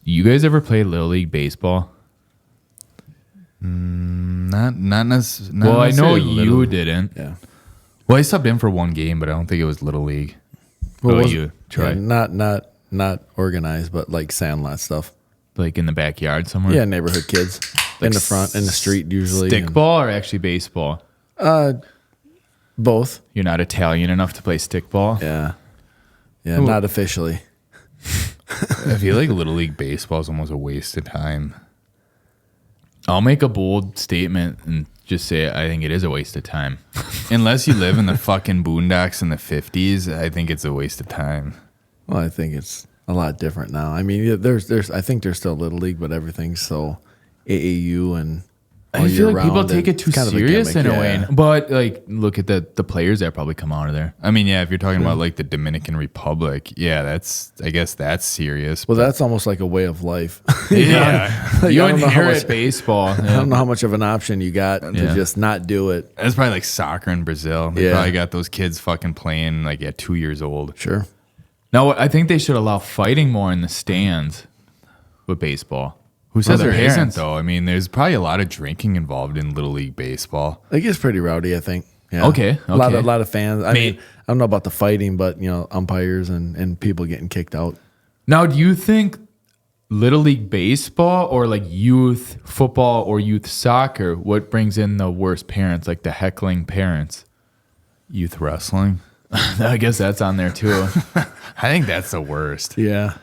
You guys ever play Little League baseball? Not necessarily. Well, I know you didn't. Yeah. Well, I subbed in for one game, but I don't think it was Little League. Well, You try not organized, but like sandlot stuff. like in the backyard somewhere? Yeah, neighborhood kids in the front, in the street usually. Stickball or actually baseball? Both. You're not Italian enough to play stickball? Yeah. Yeah, not officially. I feel like Little League baseball is almost a waste of time. I'll make a bold statement and just say I think it is a waste of time. Unless you live in the fucking boondocks in the 50s, I think it's a waste of time. Well, I think it's a lot different now. I mean, there's I think there's still Little League, but everything's so AAU and all I feel year like people round, take and it too it's kind of a serious in gimmick, a way. yeah. But like, look at the players that probably come out of there. I mean, yeah, if you're talking about like the Dominican Republic, yeah, I guess that's serious. Well, that's almost like a way of life. Yeah, Like, you I don't know how inherit much- baseball. I don't know how much of an option you got to Yeah. just not do it. That's probably like soccer in Brazil. They Yeah. probably got those kids fucking playing like at 2 years old. Sure. No, I think they should allow fighting more in the stands with baseball. Who says says there their isn't parents? though? I mean, there's probably a lot of drinking involved in Little League baseball. It gets pretty rowdy, I think. Yeah. Okay, A lot okay. of fans. I mean, I don't know about the fighting, but umpires and people getting kicked out. Now, do you think Little League baseball or like youth football or youth soccer, what brings in the worst parents, like the heckling parents? Youth wrestling. I guess that's on there too. I think that's the worst. Yeah.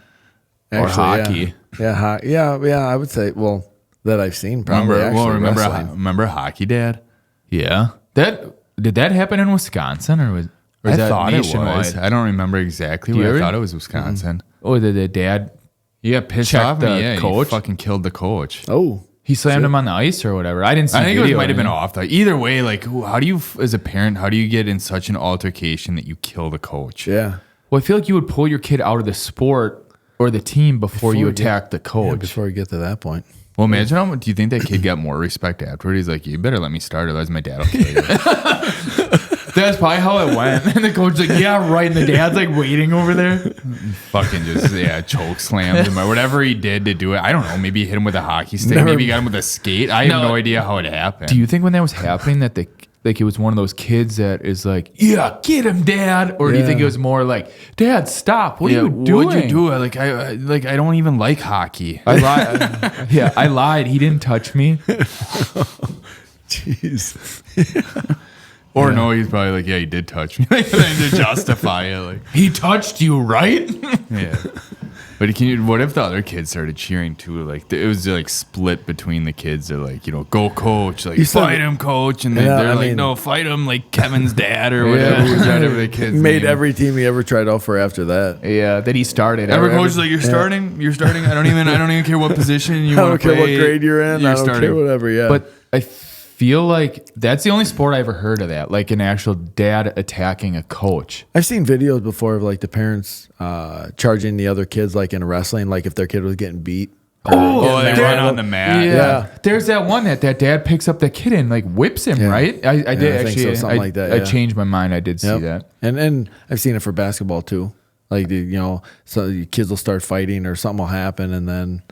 Or hockey. Yeah. Yeah. I would say, well, that I've seen probably. Remember Hockey Dad? Yeah. Did that happen in Wisconsin or was I that thought it nationwide? was. I don't remember exactly Do you where. I ever- thought it was Wisconsin. Oh, did the dad He got pissed check off. the And he coach? fucking killed the coach. Oh, He slammed him on the ice or whatever. I didn't see I think video it might have been of off. Either way, like, how do you, as a parent, how do you get in such an altercation that you kill the coach? yeah. Well, I feel like you would pull your kid out of the sport or the team before you attack the Yeah, coach. before we get to that point. Well, imagine how. Do you think that kid got more respect afterward? He's like, you better let me start, otherwise my dad will kill you. That's probably how it went. And the coach's like, yeah, right. And the dad's like waiting over there. Fucking just choke slammed him or whatever he did to do it. I don't know. Maybe he hit him with a hockey stick. Never- Maybe he got him with a skate. I have no idea how it happened. Do you think when that was happening that it was one of those kids that is like, yeah, get him, Dad? Or do you think it was more like, Dad, stop. What are you doing? What'd you do? I don't even like hockey. I lied. Yeah, I lied. He didn't touch me. Jeez. Or no, he's probably like, yeah, he did touch me. Like, to justify it. Like, He touched you, right? yeah. But what if the other kids started cheering too? Like it was like split between the kids. They're like, go coach, like You said- fight him, coach, and then Yeah, they're I like, mean- no, fight him, like Kevin's dad or whatever. Whatever the kids Made name. every team he ever tried out for after that. Yeah, that he started. Every coach is like, you're starting. I don't even care what position you I want don't to care play. what grade you're in. You're I don't starting. care whatever. Yeah. But I feel like that's the only sport I ever heard of that, like an actual dad attacking a coach. I've seen videos before of like the parents charging the other kids, like in wrestling, like if their kid was getting beat. Oh, they Yeah. run on the mat. Yeah. There's that one that dad picks up the kid and like whips him, Yeah. right? I did I think actually. so, something like that, I yeah. changed my mind. I did see Yep. that. And I've seen it for basketball too. Like so the kids will start fighting or something will happen, and then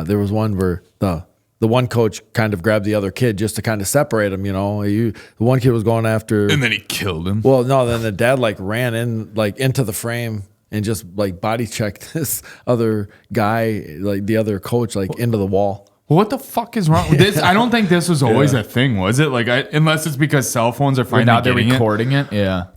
there was one where the one coach kind of grabbed the other kid just to kind of separate them. The one kid was going after, And then he killed him. well, no, then the dad like ran in like into the frame and just like body checked this other guy, like the other coach, like into the wall. What the fuck is wrong with this? I don't think this was always a thing, was it? Like, unless it's because cell phones are finally Now they're getting it. recording it. Yeah.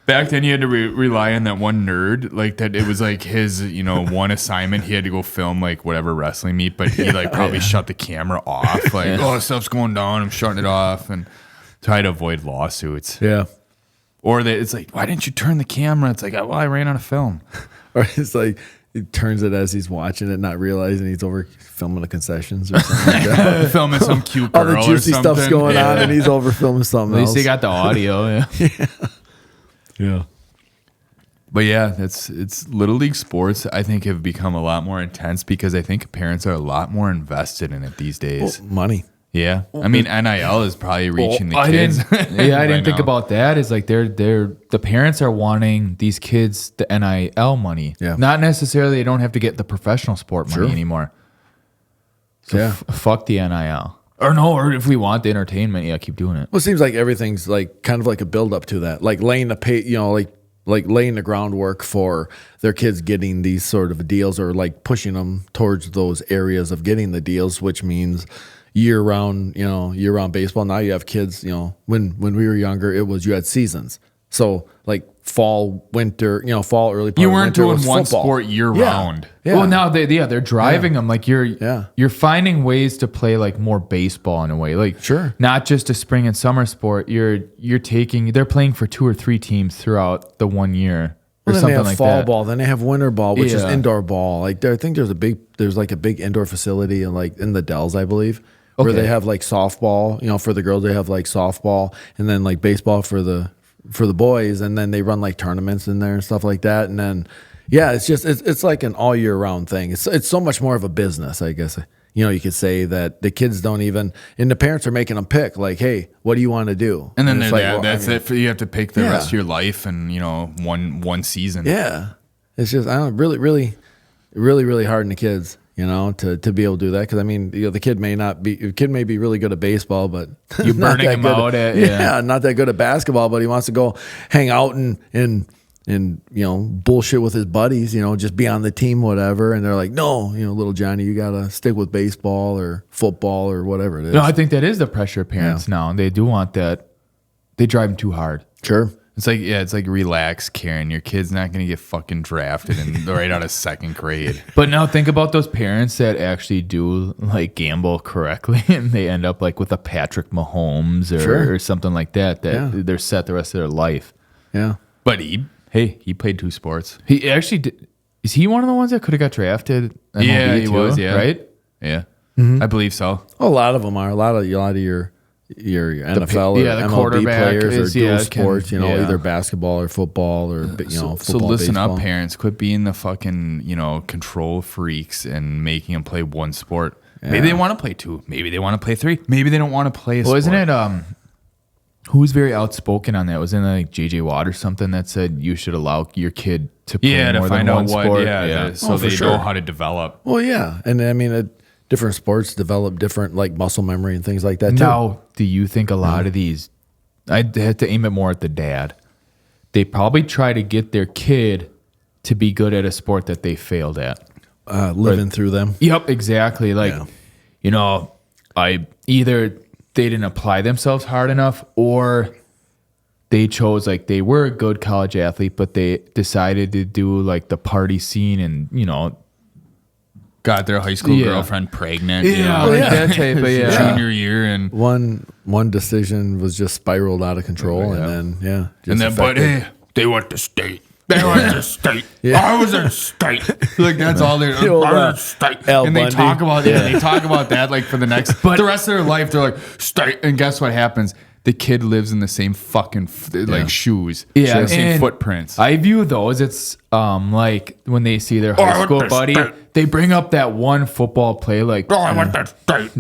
Back then, you had to rely on that one nerd, like that. It was like his, one assignment. He had to go film like whatever wrestling meet, but he like probably shut the camera off. Like, oh, stuff's going down. I'm shutting it off, and try to avoid lawsuits. Yeah. Or it's like, why didn't you turn the camera? It's like, well, I ran out of film. Or it's like he turns it as he's watching it, not realizing he's over filming the concessions or something like that. Filming some cute All girl the or juicy something. stuff's going on, and he's over filming something At least else. they got the audio. Yeah. Yeah. But yeah, it's Little League sports, I think, have become a lot more intense because I think parents are a lot more invested in it these days. Money. Yeah. I mean, NIL is probably reaching the I kids. didn't, I right didn't think now. about that. Is like the parents are wanting these kids the NIL money. Yeah. Not necessarily they don't have to get the professional sport money Sure. anymore. So Yeah. fuck the NIL. Or no, or if we want the entertainment, yeah, keep doing it. Well, it seems like everything's like kind of like a build up to that, like laying the like laying the groundwork for their kids getting these sort of deals, or like pushing them towards those areas of getting the deals, which means year round baseball. Now you have kids, when we were younger, it was you had seasons. So like fall, winter, fall, early part You of weren't winter doing was one football. sport year Yeah. round. Yeah. Well, now they're driving them. Like you're finding ways to play like more baseball in a way. Like Sure. not just a spring and summer sport. They're playing for 2 or 3 teams throughout the 1 year. Or Well, then they something have like fall that. ball. Then they have winter ball, which is Yeah. indoor ball. Like I think there's a big indoor facility in the Dells, I believe, where Okay. they have like softball. For the girls, they have like softball, and then like baseball for the boys, and then they run like tournaments in there and stuff like that. And then it's like an all year round thing. It's so much more of a business, I guess. You could say that the kids don't even, and the parents are making them pick, like, hey, what do you want to do? And then it's they're like, there. well, That's I mean, it. You have to pick the Yeah. rest of your life and, one season. Yeah. It's just, I don't really, really, really, really hard on the kids, to be able to do that. Cause I mean, the kid may be really good at baseball, but You're not burning that him good out at not that good at basketball, but he wants to go hang out and bullshit with his buddies, just be on the team, whatever. And they're like, no, little Johnny, you got to stick with baseball or football or whatever it is. No, I think that is the pressure of parents now. They do want that. They drive them too hard. Sure. It's like relax, Karen. Your kid's not going to get fucking drafted right out of second grade. But now think about those parents that actually do like gamble correctly and they end up like with a Patrick Mahomes or something like that they're set the rest of their life. Yeah. But he played 2 sports. He actually did. Is he one of the ones that could have got drafted? MLB Yeah, he too, was, yeah. Right? Yeah. I believe so. A lot of them are. A lot of your NFL or the MLB quarterback players is, or dual can- sports, yeah. either basketball or football or football. So listen baseball. up, parents. Quit being the fucking, control freaks and making them play one sport. Maybe they want to play 2. Maybe they want to play 3. Maybe they don't want to play a Well, sport. isn't it who's very outspoken on that? Wasn't it like JJ Watt or something that said you should allow your kid to play Yeah, more to than find one out what, sport? so for they sure. know how to develop. Well, yeah, and I mean, different sports develop different like muscle memory and things like that too. Now, do you think a lot of these, I'd have to aim it more at the dad. They probably try to get their kid to be good at a sport that they failed at. Living through them. Yep, exactly. Like, I either they didn't apply themselves hard enough or they chose like they were a good college athlete, but they decided to do like the party scene and, Got their high school Yeah. girlfriend pregnant. like that type of, Junior year and One decision was just spiraled out of control, and then but hey, they went to state. They went to state. I was in state. Like that's all they. I old, was in state. Al And they Bundy. talk about they talk about that like for the the rest of their life. They're like state, and guess what happens? The kid lives in the same fucking shoes. Yeah, the same and footprints. I view those. It's like when they see their I high went school to buddy, state. they bring up that one football play. Like, I went to state.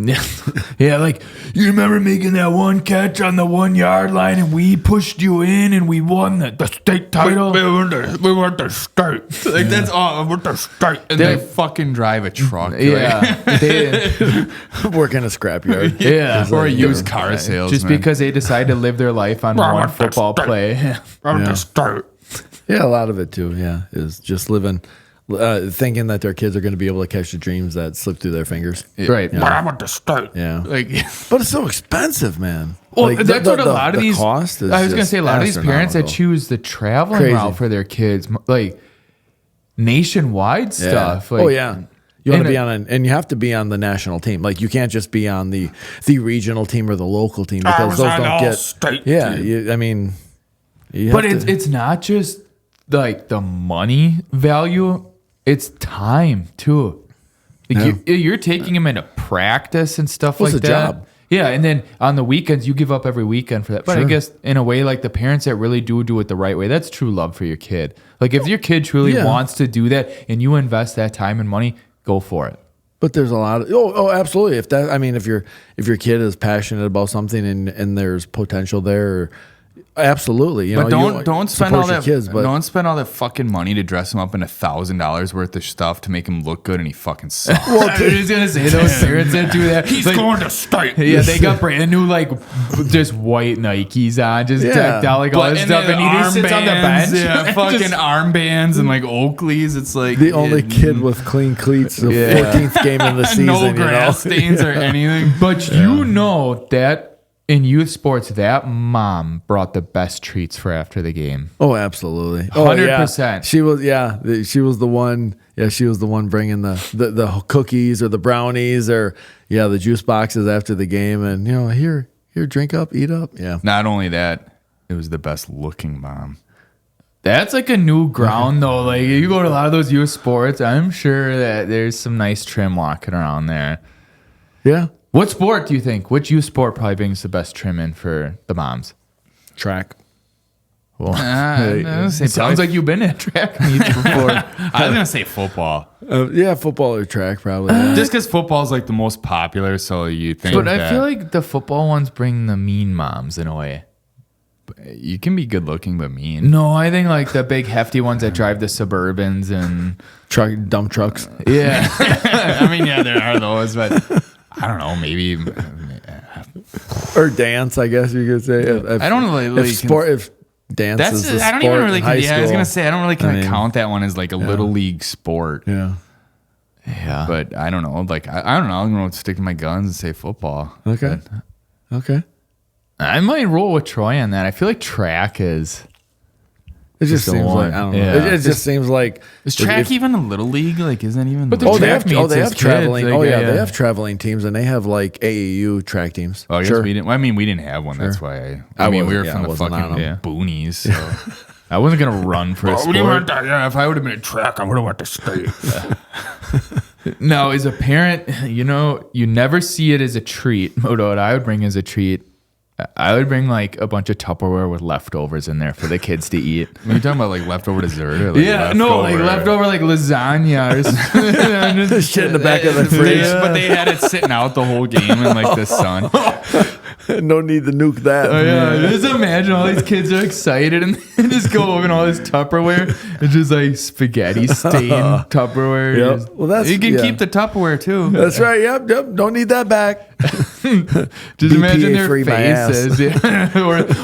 yeah, like you remember making that one catch on the 1 yard line, and we pushed you in, and we won the state title. We went to state. Like that's all. We went to state, and they fucking drive a truck. Yeah, they, work in a scrapyard. yeah, or a used car salesman. just because they decide to live their life on I one went to football state. play. I went to state. Yeah, a lot of it too. Yeah, is just living, thinking that their kids are going to be able to catch the dreams that slip through their fingers. Right. But I went to state. Yeah, Like. but it's so expensive, man. Well, Like, that's what a lot of the these. cost is I was gonna just say a lot of these parents that astronomical. choose the traveling Crazy. route for their kids, like nationwide Yeah. stuff. Like, oh yeah. You want and to be it- on and you have to be on the national team. Like you can't just be on the regional team or the local team because was those on don't all get. state Yeah, team. I mean, But it's not just like the money value; it's time too. Like you're taking them into practice and stuff Well, like it's a that. job. Yeah, and then on the weekends you give up every weekend for that. But I Sure. guess in a way, like the parents that really do it the right way, that's true love for your kid. Like if your kid truly Yeah. wants to do that and you invest that time and money, go for it. But there's a lot of absolutely. If your kid is passionate about something and there's potential there, absolutely. But don't spend all that. Kids, but don't spend all that fucking money to dress him up in $1,000 worth of stuff to make him look good, and he fucking sucks. Well, I was gonna say those parents that do that. He's going to state. Yeah, they got brand new just white Nikes on, just decked out like all this stuff, and he just sits on the bench. Yeah, fucking armbands and like Oakleys. It's like the only kid with clean cleats. The 14th game of the season. No grass stains or anything. But you know that. In youth sports, that mom brought the best treats for after the game. Oh, absolutely. 100%. She was the one. Yeah, she was the one bringing the cookies or the brownies or the juice boxes after the game, and here, drink up, eat up. Yeah. Not only that, it was the best looking mom. That's like a new ground though. Like you go to a lot of those youth sports, I'm sure that there's some nice trim walking around there. Yeah. What sport do you think? Which youth sport probably brings the best trim in for the moms? Track. Well, it sounds like you've been at track meets before. I was gonna say football. Football or track probably. Just because football is like the most popular, so you think. But I feel like the football ones bring the mean moms in a way. You can be good looking but mean. No, I think like the big hefty ones that drive the Suburbans and dump trucks. Yeah. I mean, there are those, but I don't know, maybe or dance. I guess you could say. I don't really if dance. That's is I don't even really. I was gonna say I don't really count that one as like a little league sport. Yeah. Yeah. But I don't know. Like I don't know. I'm gonna stick to my guns and say football. Okay. But, okay. I might roll with Troy on that. I feel like track is. It just seems like I don't know. Yeah. It just seems like is track even a little league? Like, isn't even? But they have traveling. They have traveling teams and they have like AAU track teams. Oh, I guess we didn't. Well, I mean, we didn't have one. Sure. That's why. We were from the fucking boonies. So. I wasn't gonna run for a sport. If I would have been at track, I would have went to state. Now, as a parent, you never see it as a treat. What I would bring as a treat. I would bring like a bunch of Tupperware with leftovers in there for the kids to eat. Are you talking about like leftover dessert? Or like leftover like lasagna or something. Shit in the back of the fridge. But they had it sitting out the whole game in like the sun. No need to nuke that. Oh, yeah. Just imagine all these kids are excited and they just go open all this Tupperware. It's just like spaghetti stained Tupperware. Yep. Well, you can keep the Tupperware too. That's right. Yep. Don't need that back. Just imagine their faces. Yeah.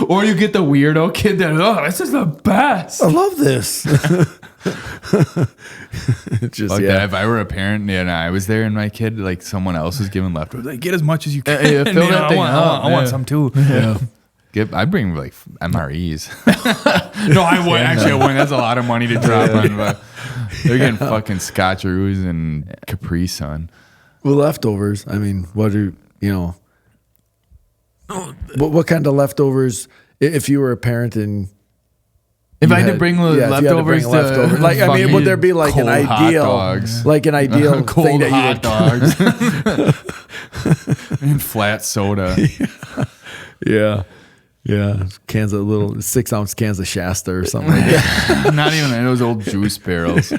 or you get the weirdo kid that, this is the best. I love this. Just that. If I were a parent and I was there and my kid, like someone else was giving leftovers, like get as much as you can. Fill that thing up. I want some too. Yeah. I bring like MREs. No, I wouldn't. Actually, I wouldn't. That's a lot of money to drop on. But they're getting fucking Scotcheroos and Capri Sun. Well, leftovers. I mean, what kind of leftovers? If you were a parent and if I had to bring leftovers, like I mean, would there be like an ideal, cold thing that hot dogs and flat soda? Yeah. Cans of little 6-ounce cans of Shasta or something like that. Not even those old juice barrels.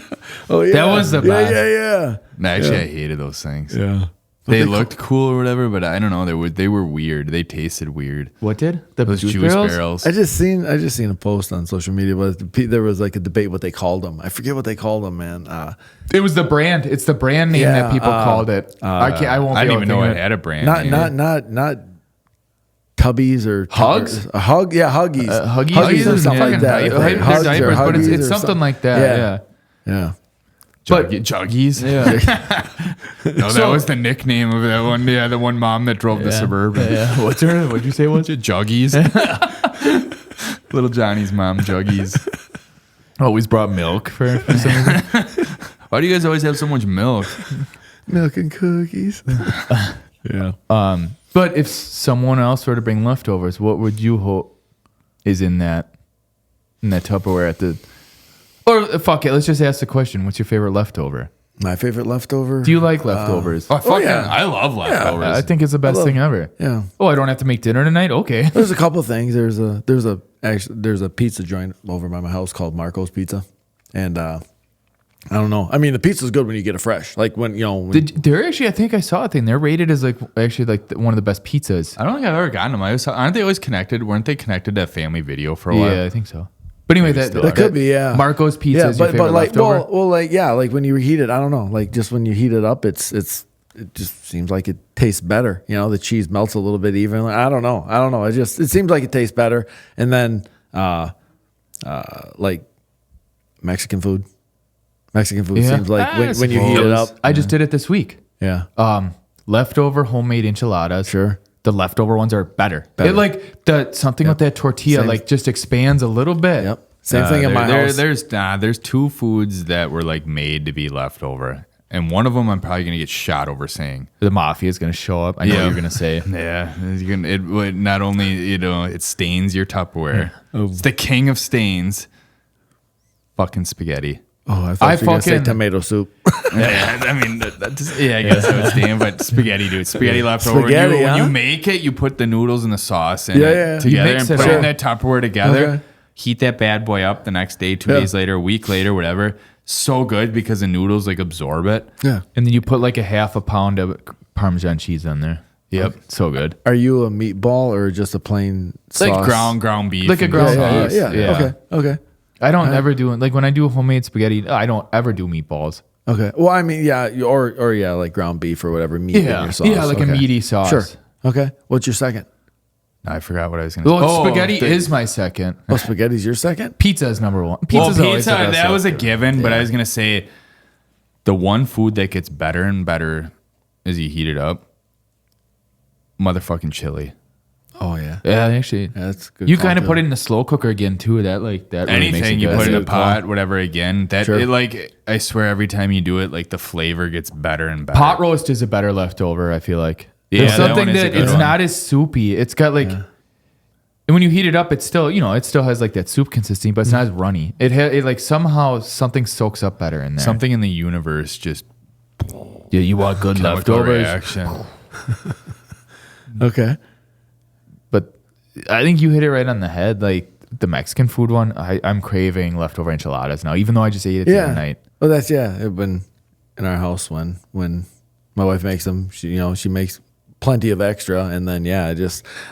Oh yeah, that was the best. Yeah. Actually, I hated those things. Yeah. They looked cool or whatever, but I don't know. They were weird. They tasted weird. What did those juice barrels? I just seen a post on social media, but there was like a debate what they called them. I forget what they called them, man. It was the brand. It's the brand name that people called it. I won't. I didn't even know it had a brand. Not Tubbies or Hugs. Huggies. Huggies or something like that. Diapers, but it's something like that. Yeah. Juggies. Yeah. No, that was the nickname of that one. Yeah, the one mom that drove the Suburban. Yeah. What'd you say? What's it? Juggies. Little Johnny's mom, Juggies. Always brought milk for some reason. Why do you guys always have so much milk? Milk and cookies. Yeah. But if someone else were to bring leftovers, what would you hope is in that Tupperware at the? Or fuck it, let's just ask the question. What's your favorite leftover? My favorite leftover? Do you like leftovers? I love leftovers. I think it's the best thing ever. Yeah. Oh, I don't have to make dinner tonight? Okay. There's a couple things. There's a pizza joint over by my house called Marco's Pizza. And I don't know. I mean, the pizza's good when you get it fresh. Like when They're actually, I think I saw a thing. They're rated as one of the best pizzas. I don't think I've ever gotten them. Aren't they always connected? Weren't they connected to Family Video for a while? Yeah, I think so. But anyway, that could be, yeah. Marco's Pizza is your favorite like, leftover? like when you reheat it, I don't know. Like just when you heat it up, it just seems like it tastes better. The cheese melts a little bit evenly. I don't know. It seems like it tastes better. And then like Mexican food. Seems like when you heat it up. I just did it this week. Yeah. Leftover homemade enchiladas. Sure. The leftover ones are better. It something with that tortilla just expands a little bit. Yep. Same thing in my house. There's two foods that were like made to be leftover, and one of them I'm probably gonna get shot over saying. The mafia is gonna show up. I know what you're gonna say. Yeah, it would not only it stains your Tupperware. It's the king of stains. Fucking spaghetti. Oh, I thought you were gonna say tomato soup. Yeah, I mean, I guess I would stand, but spaghetti, dude. Spaghetti leftover. Spaghetti, when you make it, you put the noodles and the sauce in Yeah. together You mix and it put it all. in that Tupperware together. Okay. Heat that bad boy up the next day, 2 days later, a week later, whatever. So good because the noodles like absorb it. Yeah. And then you put like a half a pound of Parmesan cheese on there. Yep. So good. Are you a meatball or just a plain sauce? Like ground beef. Like a and ground sauce. beef. Yeah. Okay. I don't ever do it. Like when I do homemade spaghetti, I don't ever do meatballs. Okay. Well, I mean, yeah, or like ground beef or whatever meat in your sauce. Yeah, like a meaty sauce. Sure. Okay. What's your second? I forgot what I was going to say. Well, spaghetti is my second. Oh, spaghetti's your second? Pizza is number one. Well, Pizza's always pizza, the best that was a leftover. given, but I was going to say the one food that gets better and better as you heat it up, motherfucking chili. Oh, yeah. Yeah, actually. Yeah, that's good. You kind of put it in the slow cooker again too. That really makes it Anything you good. put in a Good pot, whatever, again, that Sure. I swear every time you do it, like the flavor gets better and better. Pot roast is a better leftover. I feel like Yeah, there's that something one is a that good it's one. not as soupy. It's got like, and when you heat it up, it's still it still has like that soup consistency, but it's not as runny. It like somehow something soaks up better in there. Something in the universe just Yeah, you want good chemical leftovers. reaction. Okay. But I think you hit it right on the head. Like the Mexican food one, I'm craving leftover enchiladas now, even though I just ate it the other night. Well, that's when in our house when my wife makes them, she makes plenty of extra, and then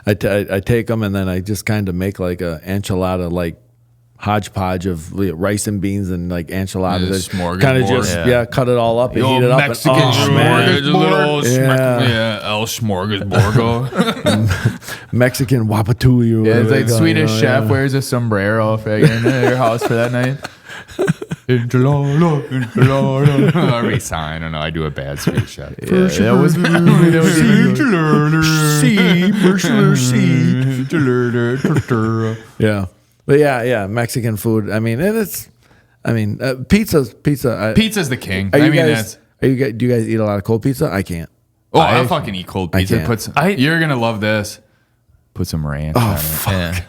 I take them and then I just kind of make like a enchilada like hodgepodge of rice and beans and like enchiladas. Kind of just cut it all up and heat it up. Mexican smorgasbord. El Smorgasborgo. Mexican wapatui. Yeah, it's like Swedish chef wears a sombrero in their house for that night. Enchilada. I don't know. I do a bad Swedish chef. That was Yeah. But Mexican food. I mean, pizza. Pizza's the king. Do you that's. guys eat a lot of cold pizza? I can't. Oh, I fucking eat cold pizza. can't. You're gonna love this. Put some ranch on it. fuck.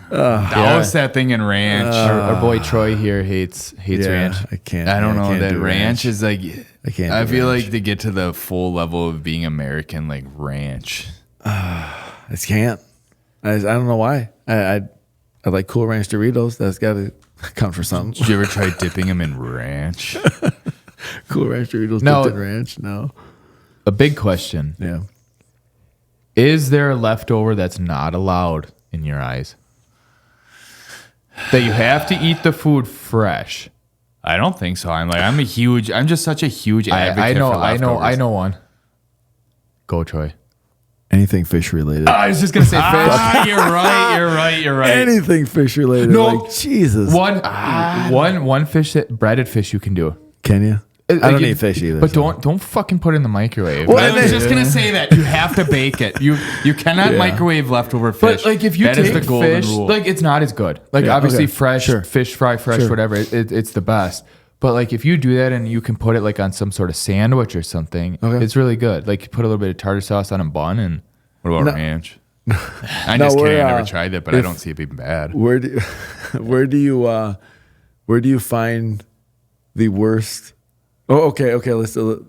Douse that thing in ranch. Our boy Troy here hates ranch. I can't. I don't know. can't That do ranch is like. I can't. I do feel ranch. like to get to the full level of being American, like ranch. I just can't. I don't know why. I like Cool Ranch Doritos. That's got to count for something. Did you ever try dipping them in ranch? Cool Ranch Doritos No. dipped in ranch. No. A big question. Yeah. Is there a leftover that's not allowed in your eyes? That you have to eat the food fresh. I don't think so. I'm just such a huge advocate for leftovers. I know one. Go, Troy. Anything fish related. I was just gonna say fish. You're right. Anything fish related. No. Like, Jesus. One fish breaded fish you can do. Can you? I Like, don't eat fish either. But so. don't fucking put it in the microwave. Well, I was just gonna say that you have to bake it. You cannot microwave leftover fish. But like if you That is take the golden fish, rule. like it's not as good. Like Yeah, obviously okay. fresh Sure. fish fry, fresh Sure. whatever. It's the best. But like if you do that and you can put it like on some sort of sandwich or something, Okay. it's really good. Like you put a little bit of tartar sauce on a bun and What about No. ranch? I'm just kidding. I never tried it, but I if- don't see it being bad. Where do you find the worst? Oh, okay. Let's Spit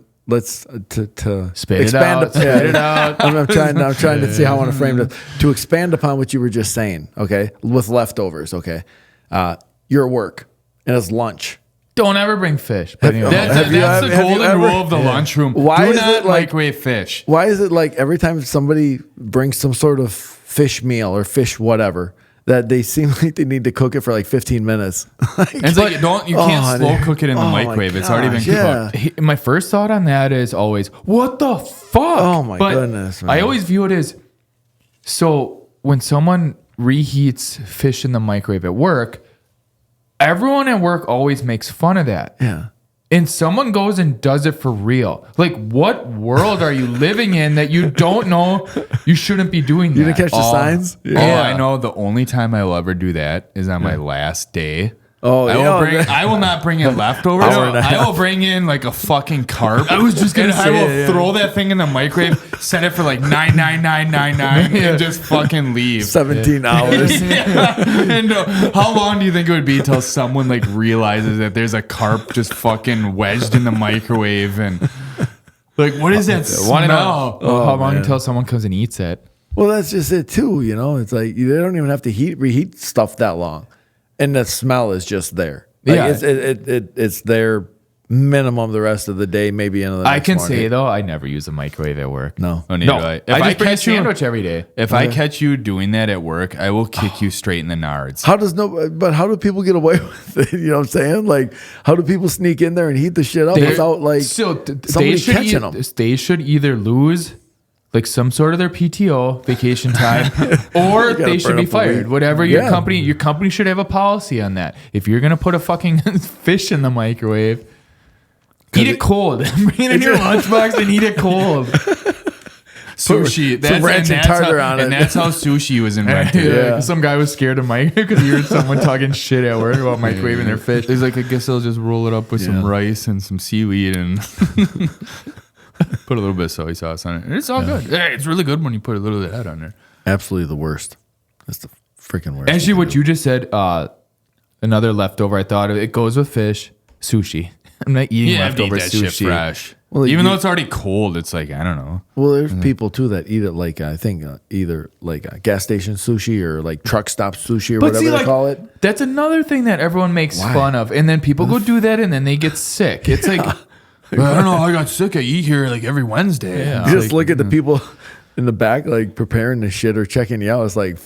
it expand out. Spit it out. I'm trying to see how I want to frame this. To expand upon what you were just saying, okay, with leftovers, okay. You're at work and it's lunch. don't ever bring fish. But anyway, That's the golden rule of the lunchroom. Why Do is not it like microwave fish. Why is it like every time somebody brings some sort of fish meal or fish whatever that they seem like they need to cook it for like 15 minutes? It's like you can't slow cook it in the microwave. It's already been cooked. My first thought on that is always, what the fuck? Oh my goodness, man. I always view it as, so when someone reheats fish in the microwave at work, everyone at work always makes fun of that. Yeah. And someone goes and does it for real. Like, what world are you living in that you don't know you shouldn't be doing that? You didn't catch the signs? Yeah. I know the only time I will ever do that is on my last day. Oh, I will not bring in leftovers. I will bring in like a fucking carp. I was just gonna say, I will throw that thing in the microwave, set it for like 99999, and just fucking leave. 17 hours. And how long do you think it would be till someone like realizes that there's a carp just fucking wedged in the microwave and like, what is that smell? How long until someone comes and eats it? Well, that's just it too. You know, it's like they don't even have to reheat stuff that long. And the smell is just there. Like, Yeah. It's there minimum the rest of the day, maybe into the next I can morning. say though, I never use a microwave at work. No. Oh, neither No, do I. I If just bring a catch you- sandwich every day. If I catch you doing that at work, I will kick you straight in the nards. But how do people get away with it? You know what I'm saying? Like, how do people sneak in there and heat the shit up without like somebody catching them? They should either lose like some sort of their PTO vacation time, or they should burn be up a fired. week. Whatever your Yeah. company should have a policy on that. If you're gonna put a fucking fish in the microwave, eat it cold. Bring it in your lunchbox and eat it cold. Sushi. some ranch and tartar on it. And that's how sushi was invented. Yeah. Some guy was scared of microwave because he heard someone talking shit at work about microwaving their fish. He's like, I guess I'll just roll it up with some rice and some seaweed and put a little bit of soy sauce on it. And it's all good. Hey, it's really good when you put a little of that on there. Absolutely the worst. That's the freaking worst. Actually, what you just said, another leftover I thought of, it goes with fish, sushi. I'm not eating leftover that shit sushi. fresh. Well, Even though it's already cold, it's like, I don't know. Well, there's people too that eat it like I think either like a gas station sushi or like truck stop sushi or whatever they call it. That's another thing that everyone makes fun of, and then people go do that, and then they get sick. It's like, I don't know. I got sick. I eat here like every Wednesday. Yeah. You just look at the people in the back like preparing the shit or checking you out. It's like,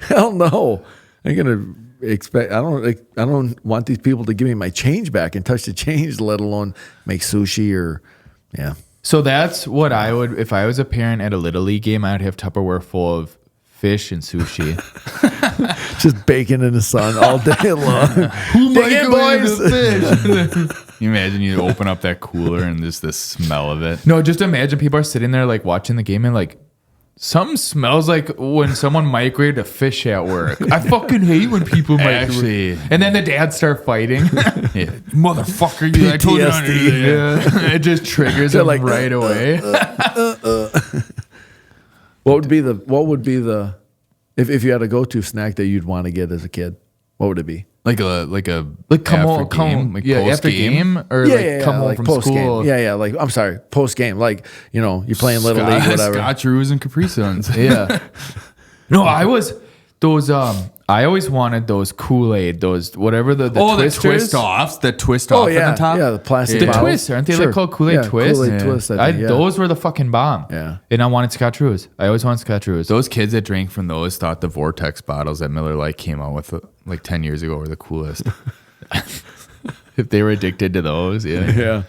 hell no. I'm gonna expect. I don't want these people to give me my change back and touch the change, let alone make sushi or so that's what I would, if I was a parent at a Little League game, I'd have Tupperware full of fish and sushi. just baking in the sun all day long. Who microwaved the Can you imagine you open up that cooler and just the smell of it? No, just imagine people are sitting there like watching the game and like, something smells like when someone microwaved a fish at work. I fucking hate when people microwave. Actually, And then the dads start fighting. motherfucker, I told you not to do that. Yeah. It just triggers them like, right away. What would be the if you had a go-to snack that you'd want to get as a kid? What would it be? Like come after on, game, like yeah, post after game or come home like from post school. game. Yeah, like I'm sorry, post game. Like you're playing Little League, whatever. Scotcheroos and Capri Suns. Yeah. No, I was those. I always wanted those Kool-Aid, those whatever the twisters. The twist offs, the twist off yeah, at the top. yeah, the plastic The bottles. twists, aren't they Sure. like called Kool-Aid Yeah, Twist? Kool-Aid Twist, I think, yeah. Those were the fucking bomb. Yeah. And I wanted Scotcheroos. I always wanted Scotcheroos. Those kids that drank from those thought the Vortex bottles that Miller Lite came out with like 10 years ago were the coolest. If they were addicted to those, yeah. Yeah.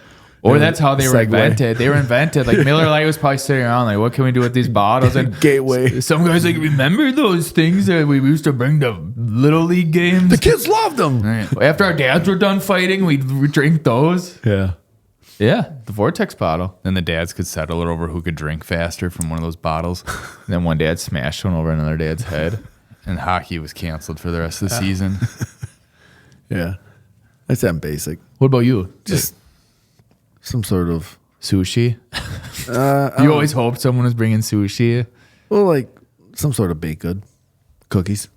Or that's how they were Segue. invented. They were invented. Like Miller Lite was probably sitting around like, what can we do with these bottles? And Gateway. some guys like, remember those things that we used to bring to Little League games? The kids loved them. After our dads were done fighting, we'd drink those. Yeah. Yeah, the Vortex bottle. Then the dads could settle it over who could drink faster from one of those bottles. Then one dad smashed one over another dad's head. And hockey was canceled for the rest of the season. Yeah. That's that basic. What about you? Just some sort of Sushi? You always hoped someone was bringing sushi. like some sort of baked good. Cookies.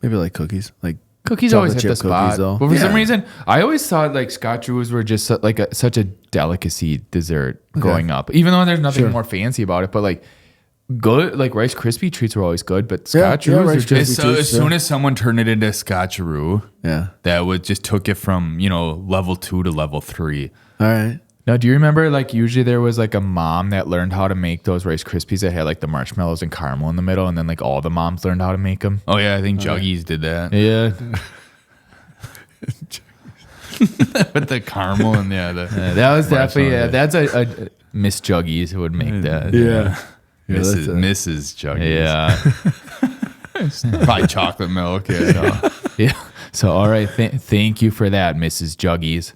Maybe like cookies. Like Cookies always chocolate hit the chip spot. cookies, though. But for some Yeah. reason, I always thought like Scotcheroos were just such a delicacy dessert growing up. Even though there's nothing Sure. more fancy about it, but like good. Like Rice Krispie treats were always good, but Scotcheroos Rice are just Krispie As soon as someone turned it into Scotcheroo, Yeah. that would just took it from, level 2 to level 3. All right. Now, do you remember, like, usually there was, like, a mom that learned how to make those Rice Krispies that had, like, the marshmallows and caramel in the middle, and then, like, all the moms learned how to make them? Oh, yeah, I think Juggies did that. Yeah. With the caramel and, That was definitely, that's a Miss Juggies who would make that. Yeah. Mrs. Juggies. Yeah. Probably chocolate milk. Yeah. Yeah. So, all right. Thank you for that, Mrs. Juggies.